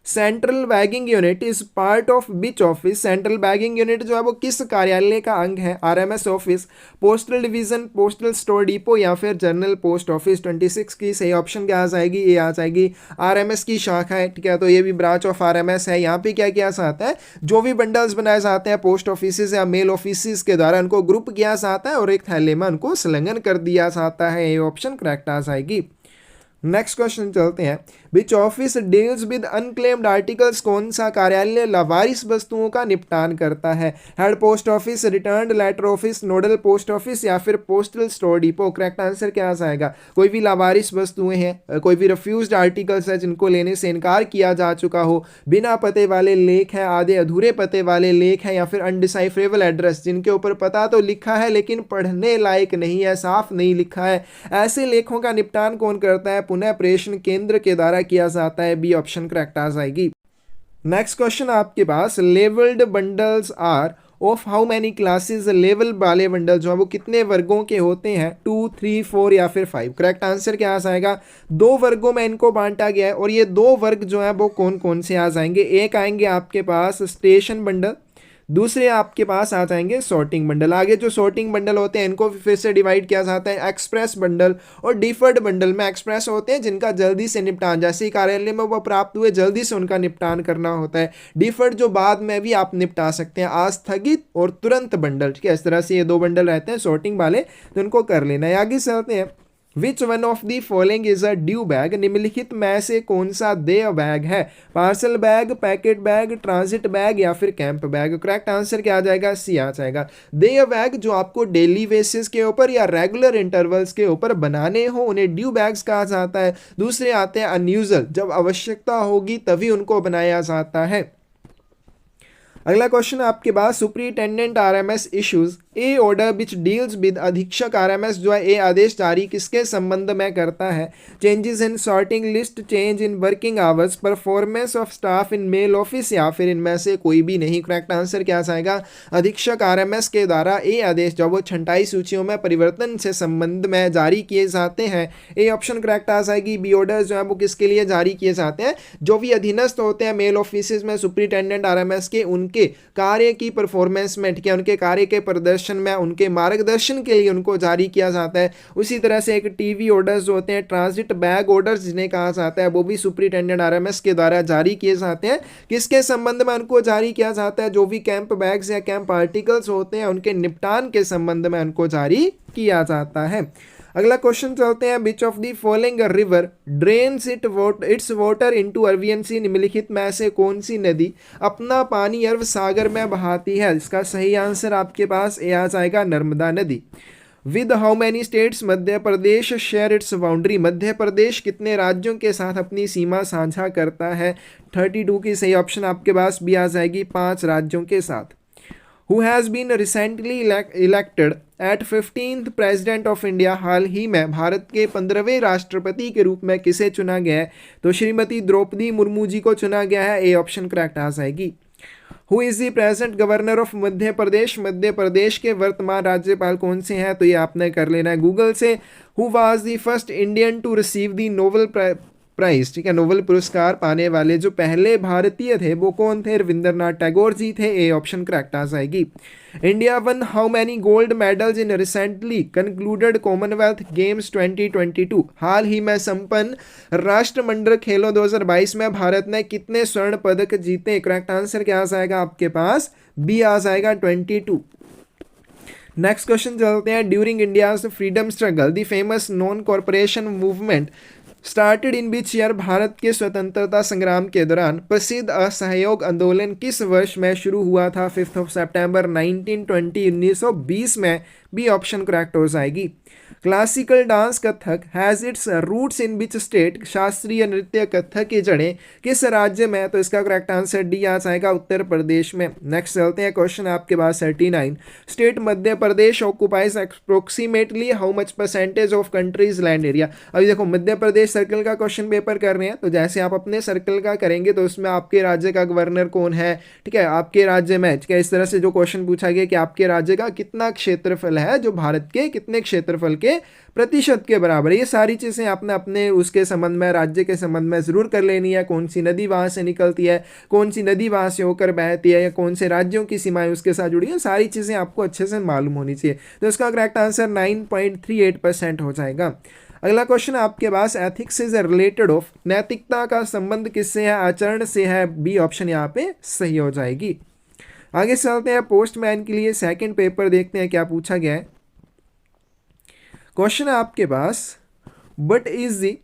Central bagging unit is part of which office. Central bagging unit जो है वो किस कार्यालय का अंग है, RMS office, postal division, postal store depot या फिर जनरल पोस्ट ऑफिस। 26 की सही ऑप्शन क्या आ जाएगी, ये आ जाएगी आरएमएस की शाखा है, ठीक है। तो ये भी ब्रांच ऑफ आरएमएस है। यहाँ पे क्या किया जाता है, जो भी बंडल्स बनाए जाते हैं पोस्ट ऑफिस या मेल ऑफिस के द्वारा उनको ग्रुप किया जाता है और एक थैले में उनको संलग्न कर दिया जाता है, ये ऑप्शन करेक्ट आ जाएगी। नेक्स्ट क्वेश्चन चलते हैं। Which office deals with unclaimed articles. कौन सा कार्यालय लावारिस वस्तुओं का निपटान करता है, head post office, return letter office, nodal post office या फिर postal store depot. Correct answer क्या आ जाएगा, कोई भी लावारिस वस्तुएं हैं, कोई भी रिफ्यूज्ड आर्टिकल्स है जिनको लेने से इनकार किया जा चुका हो, बिना पते वाले लेख हैं, आधे अधूरे पते वाले लेख हैं या फिर अनडिसाइफरेबल एड्रेस जिनके ऊपर पता तो लिखा है लेकिन पढ़ने लायक नहीं है, साफ नहीं लिखा है, ऐसे लेखों का निपटान कौन करता है, पुनः प्रेषण केंद्र के द्वारा किया जाता है, बी ऑप्शन करेक्ट आ जाएगी। नेक्स्ट क्वेश्चन आपके पास, labelled bundles are of how many classes. Level वाले बंडल जो है वो कितने वर्गों के होते हैं, 2, 3, 4 या फिर 5। करेक्ट आंसर क्या आ जाएगा, 2 वर्गों में इनको बांटा गया है और ये 2 वर्ग जो है वो कौन कौन से आ जाएंगे। एक आएंगे आपके पास स्टेशन बंडल, दूसरे आपके पास आ जाएंगे सॉर्टिंग बंडल। आगे जो सॉर्टिंग बंडल होते हैं इनको फिर से डिवाइड किया जाता है एक्सप्रेस बंडल और डिफर्ड बंडल में। एक्सप्रेस होते हैं जिनका जल्दी से निपटान, जैसे ही कार्यालय में वो प्राप्त हुए जल्दी से उनका निपटान करना होता है। डिफर्ड जो बाद में भी आप निपटा सकते हैं, आस्थगित और तुरंत बंडल, ठीक है। इस तरह से ये 2 बंडल रहते हैं सॉर्टिंग वाले, तो उनको कर लेना है। आगे चलते हैं। Which one of the following is a due bag. निम्नलिखित में से कौन सा देय बैग है, parcel bag, packet bag, transit bag या फिर कैंप बैग। करेक्ट आंसर क्या आ जाएगा, सी आ जाएगा। देय बैग जो आपको डेली बेसिस के ऊपर या रेगुलर इंटरवल्स के ऊपर बनाने हो उन्हें ड्यू बैग्स कहा जाता है। दूसरे आते हैं अनयूजुअल, जब आवश्यकता होगी तभी उनको बनाया जाता है। अगला क्वेश्चन आपके पास, superintendent RMS issues a order which deals with अधीक्षक आरएमएस जो है ए आदेश जारी किसके संबंध में करता है? Changes in sorting list, change in working hours, performance of staff in mail office या फिर इनमें से कोई भी नहीं। करेक्ट आंसर क्या आएगा? अधीक्षक आरएमएस के द्वारा ए आदेश जो वो छंटाई सूचियों में परिवर्तन से संबंध में जारी किए जाते हैं। ए ऑप्शन करेक्ट आ जाएगी। बी ऑर्डर जो है वो किसके लिए जारी किए जाते हैं? जो भी अधीनस्थ होते हैं मेल ऑफिस में सुपरिटेंडेंट आरएमएस के, उनके कार्य की परफॉर्मेंस में, ठीक है, उनके कार्य के प्रदर्शन में, उनके मार्गदर्शन के लिए उनको जारी किया जाता है। उसी तरह से एक टीवी ऑर्डर्स जो होते हैं, ट्रांजिट बैग ऑर्डर्स जिन्हें कहा जाता है, वो भी सुपरिटेंडेंट आरएमएस के द्वारा जारी किए जाते हैं। किसके संबंध में उनको जारी किया जाता है? जो भी कैंप बैग्स या कैंप आर्टिकल्स होते हैं उनके निपटान के संबंध में उनको जारी किया जाता है। अगला क्वेश्चन चलते हैं। Which of the following river drains its water into Arabian sea? निम्नलिखित में से कौन सी नदी अपना पानी अरब सागर में बहाती है? इसका सही आंसर आपके पास ए आ जाएगा, नर्मदा नदी। With how many states Madhya Pradesh share its boundary? Madhya Pradesh कितने राज्यों के साथ अपनी सीमा साझा करता है? 32 की सही ऑप्शन आपके पास भी आ जाएगी, 5 राज्यों के साथ। Who has been recently elected at 15th president of India? हाल ही में भारत के 15वें राष्ट्रपति के रूप में किसे चुना गया है? तो श्रीमती द्रौपदी मुर्मू जी को चुना गया है। ए ऑप्शन करेक्ट आ जाएगी। Who is the present governor of Madhya Pradesh? Madhya Pradesh के वर्तमान राज्यपाल कौन से हैं? तो ये आपने कर लेना है गूगल से। Who was the first Indian to receive the Nobel prize? ठीक है, नोबेल पुरस्कार पाने वाले जो पहले भारतीय थे वो कौन थे? रविंद्रनाथ टैगोर जी थे। ए ऑप्शन करेक्ट आ जाएगी। India one how many gold medals in recently concluded Commonwealth games 2022? हाल ही में संपन्न राष्ट्रमंडल खेलों 2022 में भारत ने कितने स्वर्ण पदक जीते? करेक्ट आंसर क्या आ जाएगा आपके पास? बी आ जाएगा, 22। नेक्स्ट क्वेश्चन चलते हैं। During India's freedom struggle the famous non corporation movement started in beach year? Bharat के स्वतंत्रता संग्राम के दौरान प्रसिद्ध असहयोग आंदोलन किस वर्ष में शुरू हुआ था? 5 सितंबर 1920, 1920 में। बी ऑप्शन करेक्ट हो जाएगी। Classical dance Kathak has its roots in which state? शास्त्रीय नृत्य कथक की जड़ें किस राज्य में? तो इसका करेक्ट आंसर डी आ जाएगा, उत्तर प्रदेश में। नेक्स्ट चलते हैं क्वेश्चन आपके पास 39। State Madhya Pradesh occupies approximately how much percentage of countries land area? अभी देखो मध्य प्रदेश सर्कल का क्वेश्चन पेपर कर रहे हैं, तो जैसे आप अपने सर्कल का करेंगे तो उसमें आपके राज्य का गवर्नर कौन है, ठीक है, आपके राज्य में, ठीक है, इस तरह से जो क्वेश्चन पूछा गया कि आपके राज्य का कितना क्षेत्रफल है जो भारत के कितने क्षेत्रफल के प्रतिशत के बराबर है। ये सारी चीजें आपने अपने उसके संबंध में, राज्य के संबंध में जरूर कर लेनी है। कौन सी नदी वहां से निकलती है, कौन सी नदी वहां से होकर बहती है, या कौन से राज्यों की सीमाएं उसके साथ जुड़ी है, सारी चीजें आपको अच्छे से मालूम होनी चाहिए। तो इसका करेक्ट आंसर 9.38% हो जाएगा। अगला क्वेश्चन आपके पास एथिक्स इज रिलेटेड ऑफ? नैतिकता का संबंध किससे है? आचरण से है। बी ऑप्शन यहाँ पे सही हो जाएगी। आगे चलते हैं पोस्टमैन के लिए सेकंड पेपर, देखते हैं क्या पूछा गया है। क्वेश्चन है आपके पास, but is the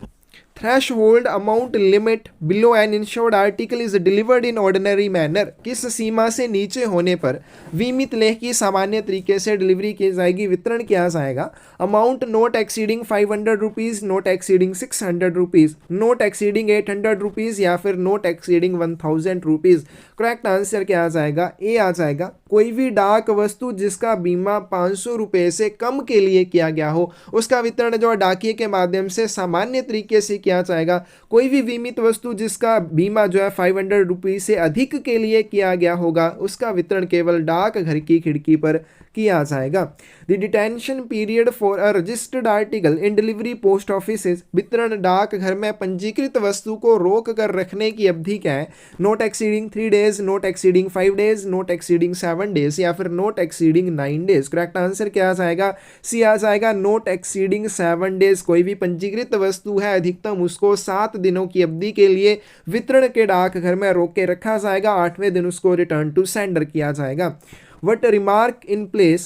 threshold amount limit below an insured article is delivered in ordinary manner? किस सीमा से नीचे होने पर बीमित लेख की सामान्य तरीके से डिलीवरी की जाएगी, वितरण किया जाएगा? Amount note exceeding 500 rupees, note exceeding 600 rupees, note exceeding 800 rupees, या फिर note exceeding 1000 rupees? Correct answer क्या आ जाएगा? ए आ जाएगा। कोई भी डाक वस्तु जिसका बीमा 500 रुपये से कम के लिए किया गया हो उसका वितरण जो डाकिए के माध्यम से सामान्य तरीके से किया जाएगा। कोई भी बीमित वस्तु जिसका बीमा जो है 500 रुपीज़ से अधिक के लिए किया गया होगा उसका वितरण केवल डाक घर की खिड़की पर किया जाएगा। The detention period for a registered article in delivery post offices? वितरण डाक घर में पंजीकृत वस्तु को रोक कर रखने की अवधि क्या है? Note exceeding 3 days, note exceeding 5 days, note exceeding 7 days, या फिर note exceeding 9 days? Correct answer क्या आ जाएगा? सी आ जाएगा, नोट एक्सीडिंग 7 डेज। कोई भी पंजीकृत वस्तु है अधिकतम उसको 7 दिनों की अवधि के लिए वितरण के डाक घर में रोक के रखा जाएगा। 8वें दिन उसको रिटर्न टू सेंडर किया जाएगा। What remark in place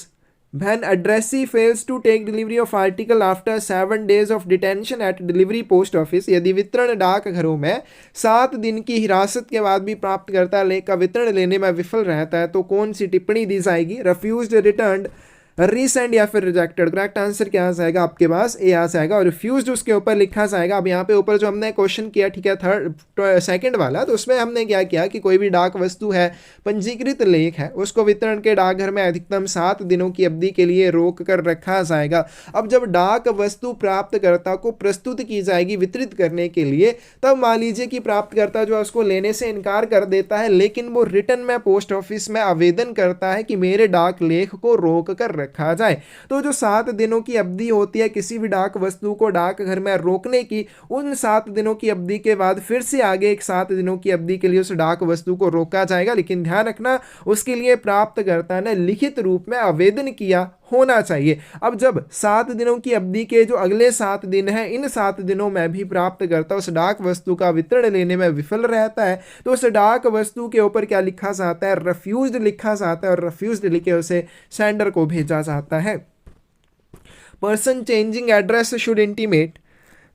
when addressee fails to take delivery of article after 7 days of detention at delivery post office? यदि वितरण डाक घरों में 7 दिन की हिरासत के बाद भी प्राप्तकर्ता लेख का वितरण लेने में विफल रहता है तो कौन सी टिप्पणी दी जाएगी? refused, returned, रीसेंड या फिर रिजेक्टेड। करेक्ट आंसर क्या आ जाएगा आपके पास, ए आ जाएगा। और रिफ्यूज्ड उसके ऊपर लिखा जाएगा। अब यहाँ पे ऊपर जो हमने क्वेश्चन किया, ठीक है, सेकंड वाला, तो उसमें हमने क्या किया कि कोई भी डाक वस्तु है, पंजीकृत लेख है, उसको वितरण के डाकघर में अधिकतम 7 दिनों की अवधि के लिए रोक कर रखा जाएगा। अब जब डाक वस्तु प्राप्तकर्ता को प्रस्तुत की जाएगी वितरित करने के लिए, तब मान लीजिए कि प्राप्तकर्ता जो है उसको लेने से इनकार कर देता है, लेकिन वो रिटर्न में पोस्ट ऑफिस में आवेदन करता है कि मेरे डाक लेख को रोक कर रखा जाए। तो जो 7 दिनों की अवधि होती है किसी भी डाक वस्तु को डाकघर में रोकने की, उन 7 दिनों की अवधि के बाद फिर से आगे एक 7 दिनों की अवधि के लिए उस डाक वस्तु को रोका जाएगा। लेकिन ध्यान रखना, उसके लिए प्राप्तकर्ता ने लिखित रूप में आवेदन किया होना चाहिए। अब जब 7 दिनों की अवधि के जो अगले 7 दिन हैं, इन 7 दिनों में भी प्राप्तकर्ता उस डाक वस्तु का वितरण लेने में विफल रहता है, तो उस डाक वस्तु के ऊपर क्या लिखा जाता है, रिफ्यूज्ड लिखा जाता है। और रिफ्यूज्ड लिखे उसे सेंडर को भेजा जाता है। Person changing address should intimate,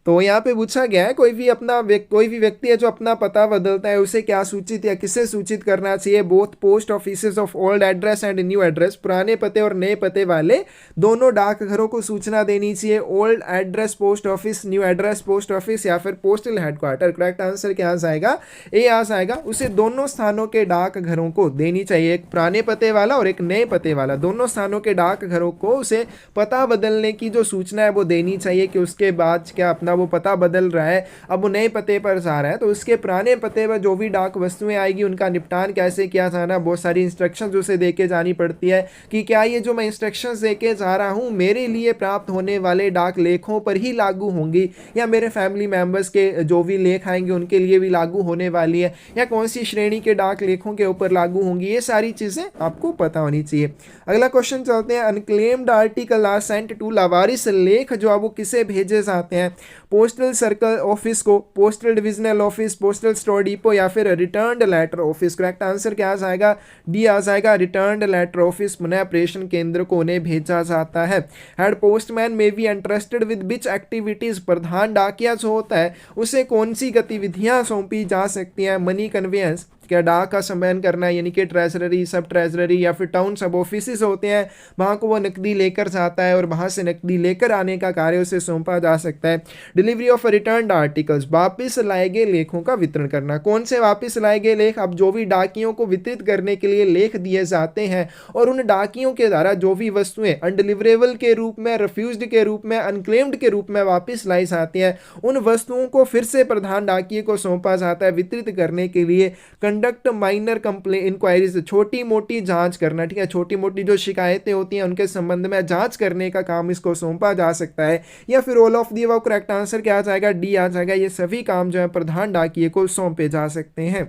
तो यहाँ पे पूछा गया है कोई भी व्यक्ति है जो अपना पता बदलता है, उसे क्या सूचित या किसे सूचित करना चाहिए। Both post offices of old address and new address, पुराने पते और नए पते वाले दोनों डाकघरों को सूचना देनी चाहिए। Old address post office, new address post office या फिर पोस्टल हेडक्वार्टर। करेक्ट आंसर क्या आ जाएगा, ए आ जाएगा। उसे दोनों स्थानों के डाकघरों को देनी चाहिए, एक पुराने पते वाला और एक नए पते वाला। दोनों स्थानों के डाकघरों को उसे पता बदलने की जो सूचना है वो देनी चाहिए कि उसके बाद क्या अपना वो पता बदल रहा है, अब वो नए पते पर जा रहा है, तो उसके पुराने पते पर जो भी डाक वस्तुएं आएगी उनका निपटान कैसे किया जाना, बहुत सारी इंस्ट्रक्शंस उसे देके जानी पड़ती है कि क्या ये जो मैं इंस्ट्रक्शंस देके जा रहा हूँ मेरे लिए प्राप्त होने वाले डाक लेखों पर ही लागू होंगी, या मेरे फैमिली मेंबर्स के जो भी लेख आएंगे उनके लिए भी लागू होने वाली है, या कौन सी श्रेणी के डाक लेखों के ऊपर लागू होंगी। ये सारी चीजें आपको पता होनी चाहिए। अगला क्वेश्चन चलते हैं। Unclaimed article are sent to, लावारिस लेख जो है वो किसे भेजे जाते हैं, पोस्टल सर्कल ऑफिस को, postal divisional office, postal store depot या फिर return letter office. Correct answer क्या आ जाएगा, डी आ जाएगा। रिटर्न लेटर ऑफिस पुनः प्रेषण केंद्र को उन्हें भेजा जाता है। Head postman may be interested with which activities, प्रधान डाकिया जो होता है उसे कौन सी गतिविधियां सौंपी जा सकती हैं। मनी कन्वेंस, क्या डाक का संवहन करना है, यानी कि ट्रेजरी, सब ट्रेजरी या फिर टाउन सब ऑफिस होते हैं, वहाँ को वो नकदी लेकर जाता है और वहाँ से नकदी लेकर आने का कार्य उसे सौंपा जा सकता है। डिलीवरी ऑफ रिटर्न आर्टिकल्स, वापिस लाए गए लेखों का वितरण करना। कौन से वापिस लाए गए लेख, अब जो भी डाकियों को वितरित करने के लिए लेख दिए जाते हैं और उन डाकियों के द्वारा जो भी वस्तुएं अनडिलीवरेबल के रूप में, रिफ्यूज्ड के रूप में, अनक्लेम्ड के रूप में वापिस लाई जाती हैं, उन वस्तुओं को फिर से प्रधान डाकिए को सौंपा जाता है वितरित करने के लिए। कंडक्ट माइनर कंप्लेंट इंक्वायरीज, छोटी मोटी जांच करना, ठीक है, छोटी मोटी जो शिकायतें होती हैं उनके संबंध में जांच करने का काम इसको सौंपा जा सकता है। या फिर all of the above. Correct answer क्या आ जाएगा, डी आ जाएगा। ये सभी काम जो है प्रधान डाकिए को सौंपे जा सकते हैं।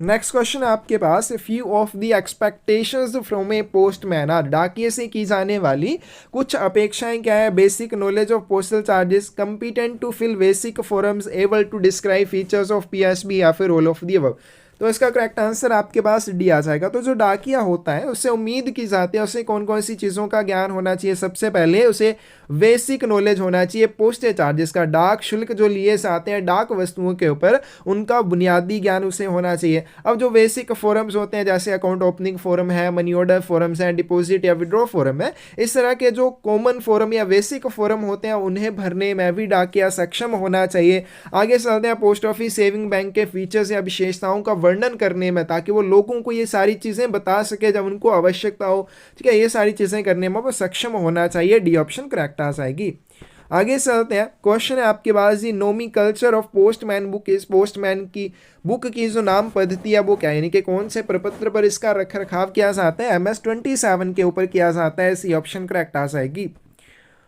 नेक्स्ट क्वेश्चन आपके पास, few of the expectations from a postman are, डाकिए से की जाने वाली कुछ अपेक्षाएं क्या है। Basic knowledge of postal charges, competent to fill basic forms, able to describe features of PSB या फिर ऑल ऑफ द अबव। तो इसका करेक्ट आंसर आपके पास डी आ जाएगा। तो जो डाकिया होता है उससे उम्मीद की जाती है उसे कौन कौन सी चीज़ों का ज्ञान होना चाहिए। सबसे पहले उसे बेसिक नॉलेज होना चाहिए पोस्टेज चार्जेस का, डाक शुल्क जो लिए जाते हैं डाक वस्तुओं के ऊपर, उनका बुनियादी ज्ञान उसे होना चाहिए। अब जो बेसिक फॉर्म्स होते हैं जैसे अकाउंट ओपनिंग फॉर्म है, मनी ऑर्डर फॉर्म्स हैं, डिपॉजिट या विड्रॉ फॉर्म है, इस तरह के जो कॉमन फॉर्म या बेसिक फॉर्म होते हैं उन्हें भरने में भी डाकिया सक्षम होना चाहिए। आगे चलते हैं पोस्ट ऑफिस सेविंग बैंक के फीचर्स या विशेषताओं का वर्णन करने में, ताकि वो लोगों को ये सारी चीजें बता सके जब उनको आवश्यकता हो, ठीक है, ये सारी चीजें करने में वो सक्षम होना चाहिए। डी ऑप्शन करेक्ट आ जाएगी। आगे चलते हैं। क्वेश्चन है आपके पास, the nomenclature of postman book is, postman की बुक की जो नाम पद्धति है वो क्या है, यानी कि कौन से प्रपत्र पर इसका रख रखाव किया जाता है। MS 27 के ऊपर किया जाता है। सी ऑप्शन करेक्ट आ जाएगी।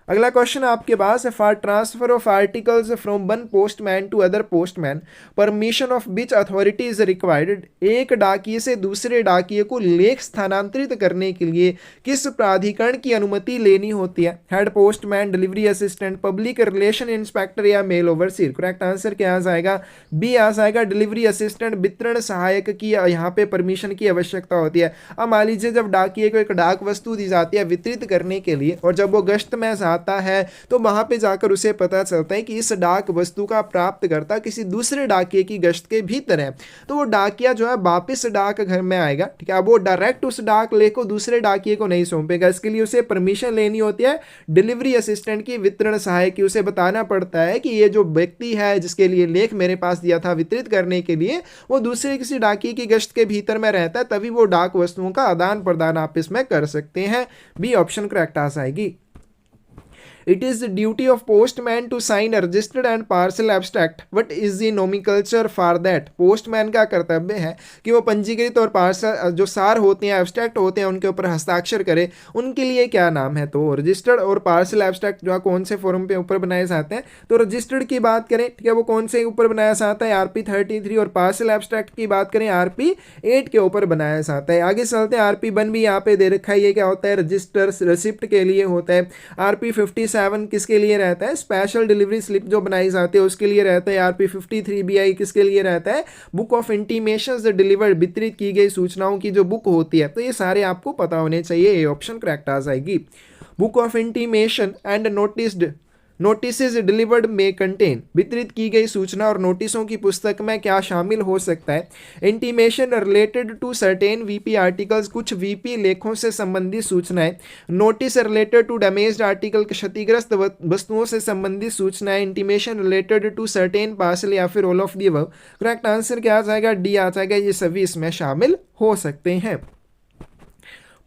अगला क्वेश्चन आपके पास है, for transfer of articles from one postman to other postman permission of which authority is required, एक डाकिये से दूसरे डाकिये को लेख स्थानांतरित करने के लिए किस प्राधिकरण की अनुमति लेनी होती है। Head postman, delivery assistant, public relation inspector या मेल ओवरसीयर। करेक्ट आंसर क्या आ जाएगा, बी आ जाएगा। डिलीवरी असिस्टेंट, वितरण सहायक की यहाँ पे परमिशन की आवश्यकता होती है। अब मान लीजिए जब डाकिये को एक डाक वस्तु दी जाती है वितरित करने के लिए, और जब वो गश्त में आता है तो वहां पे जाकर उसे पता चलता है कि इस डाक वस्तु का प्राप्तकर्ता किसी दूसरे डाकिये की गश्त के भीतर है, तो वो डाकिया जो है वापस डाक घर में आएगा। ठीक है, अब वो डायरेक्ट उस डाक ले को दूसरे डाकिये को नहीं सौंपेगा, इसके लिए उसे परमिशन लेनी होती है डिलीवरी असिस्टेंट की, वितरण सहायक की। उसे बताना पड़ता है कि ये जो व्यक्ति है जिसके लिए लेख मेरे पास दिया था वितरित करने के लिए, वो दूसरे किसी डाकिये की गश्त के भीतर में रहता है, तभी वो डाक वस्तुओं का आदान प्रदान आप इसमें कर सकते हैं। बी ऑप्शन करेक्ट आ जाएगी। It is the duty of postman to sign a registered and parcel abstract. What is the nomenclature for that? Postman का कर्तव्य है कि वो पंजीकृत और पार्सल जो सार होते हैं, एब्स्ट्रैक्ट होते हैं, उनके ऊपर हस्ताक्षर करे। उनके लिए क्या नाम है? तो रजिस्टर्ड और पार्सल एब्स्ट्रैक्ट जो है कौन से फॉर्म पे ऊपर बनाए जाते हैं? तो रजिस्टर्ड की बात करें, ठीक है, वो कौन से ऊपर बनाया जाता है? RP 33। और पार्सल एब्स्ट्रैक्ट की बात करें RP 8 के ऊपर बनाया जाता है। आगे चलते हैं, RP 1 भी यहाँ पे दे रखा है, ये क्या होता है? रजिस्टर रिसिप्ट के लिए होता है। RP 57 किसके लिए रहता है? स्पेशल डिलीवरी स्लिप जो बनाई जाती है उसके लिए रहता है। RP 53 BI किसके लिए रहता है? बुक ऑफ इंटीमेशंस डिलीवर्ड, वितरित की गई सूचनाओं की जो बुक होती है। तो ये सारे आपको पता होने चाहिए, ये ऑप्शन करेक्ट आ जाएगी। Book of intimation and notice delivered में कंटेन, वितरित की गई सूचना और नोटिसों की पुस्तक में क्या शामिल हो सकता है? Intimation related to certain VP articles, कुछ VP लेखों से संबंधित सूचनाएं। Notice related to damaged article, क्षतिग्रस्त वस्तुओं से संबंधित सूचनाएं। Intimation related to certain parcel या फिर all of the above. Correct answer क्या आ जाएगा? डी आ जाएगा, ये सभी इसमें शामिल हो सकते हैं।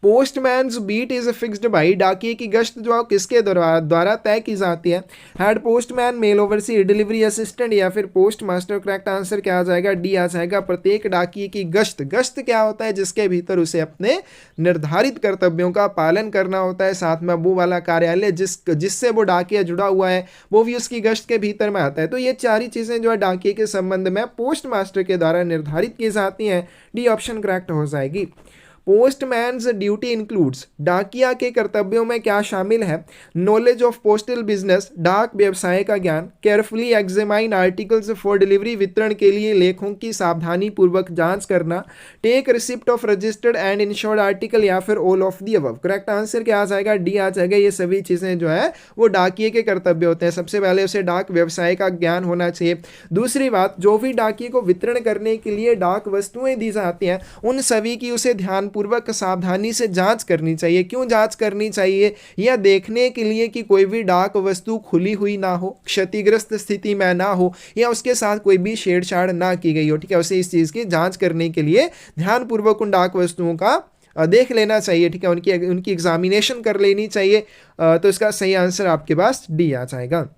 Postman's beat is fixed by, डाकिये की गश्त जो किसके द्वारा तय की जाती है? Head postman, mail overseer, delivery assistant या फिर पोस्ट मास्टर। करेक्ट आंसर क्या आ जाएगा? डी आ जाएगा। प्रत्येक डाकिये की गश्त क्या होता है? जिसके भीतर उसे अपने निर्धारित कर्तव्यों का पालन करना होता है, साथ में वो वाला कार्यालय जिससे वो डाकिया जुड़ा हुआ है वो भी उसकी गश्त के भीतर में आता है। तो ये सारी चीजें जो है डाकिये के संबंध में पोस्ट मास्टर के द्वारा निर्धारित की जाती हैं। डी ऑप्शन करेक्ट हो जाएगी। पोस्टमैन्स ड्यूटी इंक्लूड्स, डाकिया के कर्तव्यों में क्या शामिल है? नॉलेज ऑफ पोस्टल बिजनेस, डाक व्यवसाय का ज्ञान। Carefully examine articles for delivery, वितरण के लिए लेखों की सावधानी पूर्वक जांच करना। Take receipt of registered and insured article या फिर all of the above. Correct answer क्या आ जाएगा? डी आ जाएगा। ये सभी चीज़ें जो है वो डाकिये के कर्तव्य होते हैं। सबसे पहले उसे डाक व्यवसाय का ज्ञान होना चाहिए। दूसरी बात, जो भी डाकिये को वितरण करने के लिए डाक वस्तुएं दी जाती हैं उन सभी की उसे ध्यान पूर्वक सावधानी से जांच करनी चाहिए। क्यों जांच करनी चाहिए? यह देखने के लिए कि कोई भी डाक वस्तु खुली हुई ना हो, क्षतिग्रस्त स्थिति में ना हो या उसके साथ कोई भी छेड़छाड़ ना की गई हो। ठीक है, उसे इस चीज़ की जांच करने के लिए ध्यानपूर्वक उन डाक वस्तुओं का देख लेना चाहिए। ठीक है, उनकी एग्जामिनेशन कर लेनी चाहिए। तो इसका सही आंसर आपके पास डी आ जाएगा।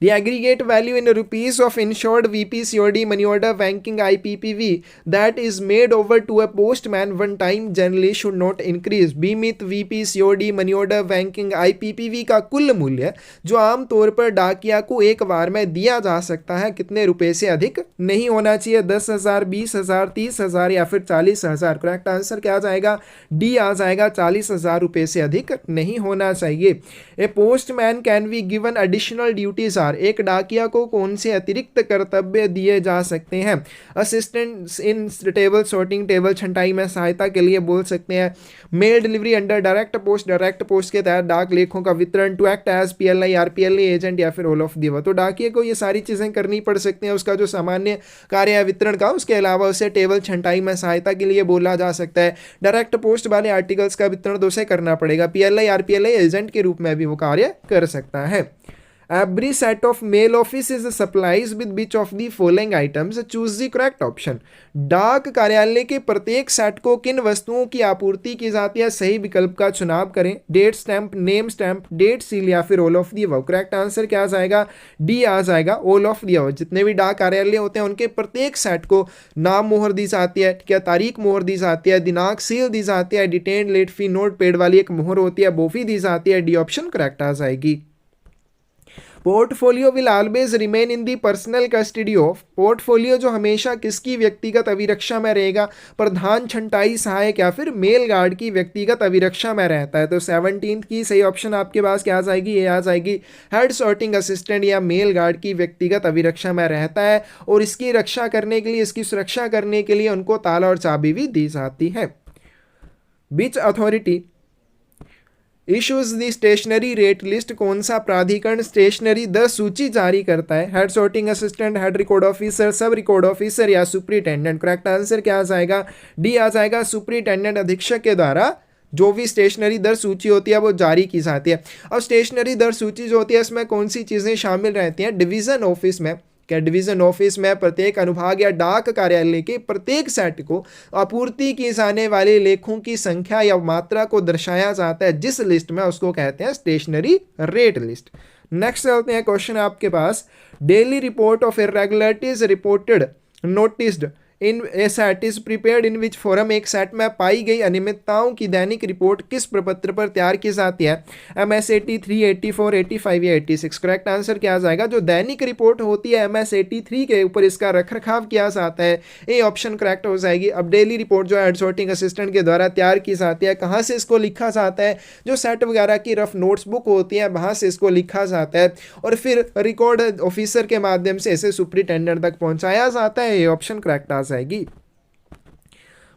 The aggregate value in rupees of insured VP COD money order banking IPPV that is made over to a postman one time generally should not increase. बीमित VP COD money order banking IPPV का कुल मूल्य जो आम तौर पर डाकिया को एक बार में दिया जा सकता है कितने रुपए से अधिक नहीं होना चाहिए? 10,000, 20,000, 30,000 या फिर 40,000। करेक्ट आंसर क्या आ जाएगा? डी आ जाएगा। 40,000 रुपए से अधिक नहीं होना चाहिए। A postman can be given additional duties are, एक डाकिया को कौन से अतिरिक्त कर्तव्य दिए जा सकते हैं? Assistant in table sorting, table छंटाई में सहायता के लिए बोल सकते हैं। Mail delivery under direct post के तहत डाक लेखों का वितरण। To act as PLI RPLA agent या फिर ऑल ऑफ दी अबव। तो डाकिये को ये सारी चीजें करनी पड़ सकती हैं। उसका जो सामान्य कार्य है वितरण का, उसके अलावा उसे टेबल छंटाई में सहायता के लिए बोला जा सकता है। डायरेक्ट पोस्ट वाले आर्टिकल्स का वितरण तो उसे करना पड़ेगा। PLI RPLA एजेंट के रूप में भी वो कार्य कर सकता है। Every set of mail office is supplies with which of the following items? Choose the correct option. डाक कार्यालय के प्रत्येक सेट को किन वस्तुओं की आपूर्ति की जाती है? सही विकल्प का चुनाव करें। Date stamp, name stamp, date seal या फिर all of the above. Correct answer क्या आ जाएगा? डी आ जाएगा, ऑल ऑफ दी अबव। जितने भी डाक कार्यालय होते हैं उनके प्रत्येक सेट को नाम मोहर दी जाती है, क्या तारीख मोहर दी जाती है, दिनांक सील दी जाती है, detain late fee not paid वाली एक मोहर होती है वो भी दी जाती है। डी ऑप्शन करेक्ट आ जाएगी। Portfolio will always remain in the personal custody of, portfolio जो हमेशा किसकी व्यक्तिगत अभिरक्षा में रहेगा? प्रधान छंटाई सहायक या फिर मेल गार्ड की व्यक्तिगत अभिरक्षा में रहता है। तो 17th की सही ऑप्शन आपके पास क्या आ जाएगी? ये आ जाएगी हेड सॉर्टिंग असिस्टेंट या मेल गार्ड की व्यक्तिगत अभिरक्षा में रहता है और इसकी रक्षा करने के लिए, इसकी सुरक्षा करने के लिए उनको ताला और चाबी भी दी जाती है। Which authority issues the stationery rate list, कौन सा प्राधिकरण स्टेशनरी दर सूची जारी करता है? Head sorting assistant, head record officer, sub record officer या सुपरिटेंडेंट? करेक्ट आंसर क्या आ जाएगा? डी आ जाएगा। सुपरिटेंडेंट अधीक्षक के द्वारा जो भी स्टेशनरी दर सूची होती है वो जारी की जाती है। अब स्टेशनरी दर सूची जो होती है इसमें कौन सी चीज़ें शामिल रहती हैं? डिवीज़न ऑफिस में, क्या डिवीज़न ऑफिस में प्रत्येक अनुभाग या डाक कार्यालय के प्रत्येक सेट को आपूर्ति की जाने वाले लेखों की संख्या या मात्रा को दर्शाया जाता है जिस लिस्ट में, उसको कहते हैं स्टेशनरी रेट लिस्ट। नेक्स्ट चलते हैं क्वेश्चन आपके पास। Daily report of irregularities reported noticed in a set is prepared in which form, एक सेट में पाई गई अनियमितताओं की दैनिक रिपोर्ट किस प्रपत्र पर तैयार की जाती है? MS 83, 84, 85 या 86? करेक्ट आंसर क्या आ जाएगा? जो दैनिक रिपोर्ट होती है MS 83 के ऊपर इसका रखरखाव किया जाता है, ये ऑप्शन करेक्ट हो जाएगी। अब डेली रिपोर्ट जो है हेड सॉर्टिंग असिस्टेंट के द्वारा तैयार की जाती है, कहाँ से इसको लिखा जाता है? जो सेट वगैरह की रफ नोट्स बुक होती है वहाँ से इसको लिखा जाता है और फिर रिकॉर्ड ऑफिसर के माध्यम से इसे सुपरिटेंडेंट तक पहुँचाया जाता है, ये ऑप्शन करेक्ट आ जाएगी।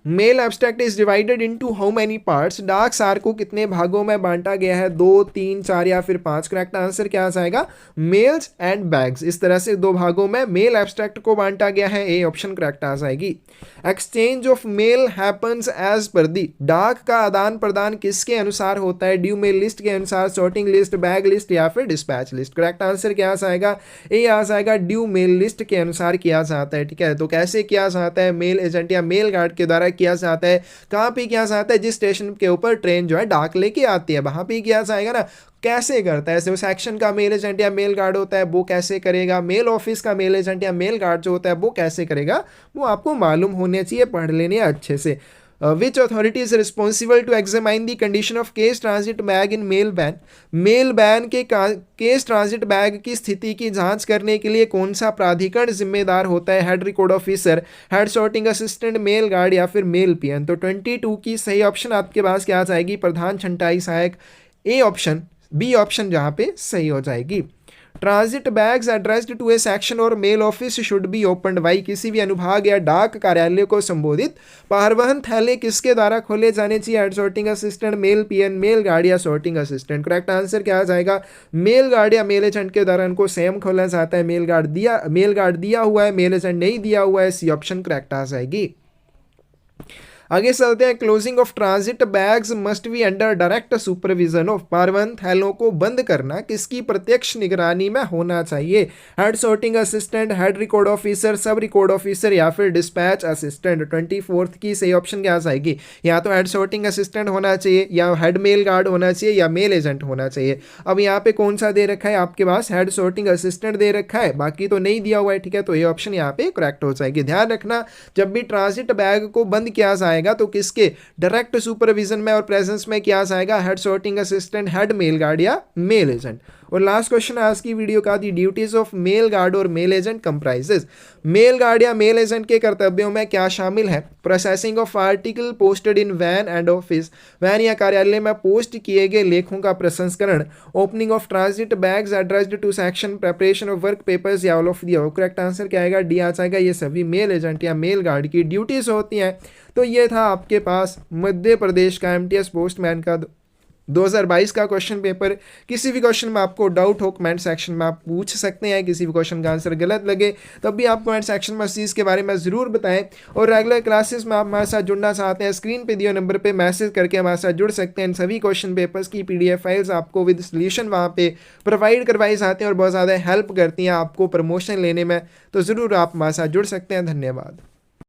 Mail abstract is divided into how many parts, डाक सार को कितने भागों में बांटा गया है? 2, 3, 4 या फिर 5? करेक्ट आंसर क्या आ जाएगा? मेल्स एंड बैग्स, इस तरह से 2 भागों में मेल एब्स्ट्रैक्ट को बांटा गया है, ए ऑप्शन करेक्ट आ जाएगी। Exchange of mail happens as per the, डाक का आदान प्रदान किसके अनुसार होता है? ड्यू मेल लिस्ट के अनुसार, सॉर्टिंग लिस्ट, बैग लिस्ट या फिर डिस्पैच लिस्ट? करेक्ट आंसर क्या आ जाएगा? ए आ जाएगा, ड्यू मेल लिस्ट के अनुसार किया जाता है। ठीक है, तो कैसे किया जाता है? मेल एजेंट या मेल गार्ड के द्वारा किया जाता है। कहाँ पे किया जाता है? जिस स्टेशन के ऊपर ट्रेन जो है डाक लेके आती है वहां पे किया जाएगा ना। कैसे करता है? जो सेक्शन का मेल एजेंट या मेल गार्ड होता है वो कैसे करेगा? मेल ऑफिस का मेल एजेंट या मेल गार्ड जो होता है वो कैसे करेगा? वो आपको मालूम होने चाहिए, पढ़ लेने अच्छे से। Which authority is responsible to examine the condition of case transit bag in mail van? Mail van के केस ट्रांजिट बैग की स्थिति की जांच करने के लिए कौन सा प्राधिकरण जिम्मेदार होता है? Head record officer, head sorting assistant, mail guard या फिर मेल पीएन? तो 22 की सही ऑप्शन आपके पास क्या आ जाएगी? प्रधान छंटाई सहायक, ए ऑप्शन, बी ऑप्शन जहां पे सही हो जाएगी। Transit bags addressed to a section और mail office should be opened by, किसी भी अनुभाग या डाक कार्यालय को संबोधित परिवहन थैले किसके द्वारा खोले जाने चाहिए? Head sorting assistant, mail peon, mail guard या सॉर्टिंग असिस्टेंट? करेक्ट आंसर क्या आ जाएगा? मेल गार्ड या मेल एजेंट के द्वारा इनको स्वयं खोला जाता है। मेल गार्ड दिया हुआ है, मेल एजेंट नहीं दिया हुआ है, सी ऑप्शन करेक्ट आ जाएगी। आगे चलते हैं। Closing of transit bags must be under direct supervision of, परिवहन थैलों को बंद करना किसकी प्रत्यक्ष निगरानी में होना चाहिए? Head sorting assistant, head record officer, sub record officer या फिर डिस्पैच असिस्टेंट? 24 की सही ऑप्शन क्या आ जाएगी? या तो हेड सॉर्टिंग असिस्टेंट होना चाहिए, या हेड मेल गार्ड होना चाहिए, या मेल एजेंट होना चाहिए। अब यहाँ पे कौन सा दे रखा है आपके पास? हेड सॉर्टिंग असिस्टेंट दे रखा है, बाकी तो नहीं दिया हुआ है। ठीक है, तो ये ऑप्शन यहाँ पे करेक्ट हो जाएगी। ध्यान रखना, जब भी ट्रांजिट बैग को बंद किया जाएगा तो किसके डायरेक्ट सुपरविजन में और प्रेजेंस में किया जाएगा? Head sorting assistant, head mail guard या मेल एजेंट। और लास्ट क्वेश्चन आज की वीडियो का, the duties of mail guard और mail agent comprises, mail guard या मेल एजेंट के कर्तव्यों में क्या शामिल है? Processing of article posted in van and office, van या कार्यालय में पोस्ट किए गए लेखों का प्रसंस्करण, opening of transit bags addressed to section, preparation of work papers या all of the. Correct answer क्या आएगा? डी आ जाएगा। ये सभी मेल एजेंट या मेल गार्ड की ड्यूटीज होती हैं। तो ये था आपके पास मध्य प्रदेश का MTS पोस्टमैन का 2022 का क्वेश्चन पेपर। किसी भी क्वेश्चन में आपको डाउट हो कमेंट सेक्शन में आप पूछ सकते हैं। किसी भी क्वेश्चन का आंसर गलत लगे तब भी आप कमेंट सेक्शन में इस चीज़ के बारे में ज़रूर बताएं। और रेगुलर क्लासेस में आप हमारे साथ जुड़ना चाहते हैं, स्क्रीन पे दिए नंबर पे मैसेज करके हमारे साथ जुड़ सकते हैं। इन सभी क्वेश्चन पेपर्स की PDF फाइल्स आपको विद सोल्यूशन वहाँ पे प्रोवाइड करवाई जाते हैं और बहुत ज़्यादा हेल्प करती हैं आपको प्रमोशन लेने में। तो ज़रूर आप हमारे साथ जुड़ सकते हैं। धन्यवाद।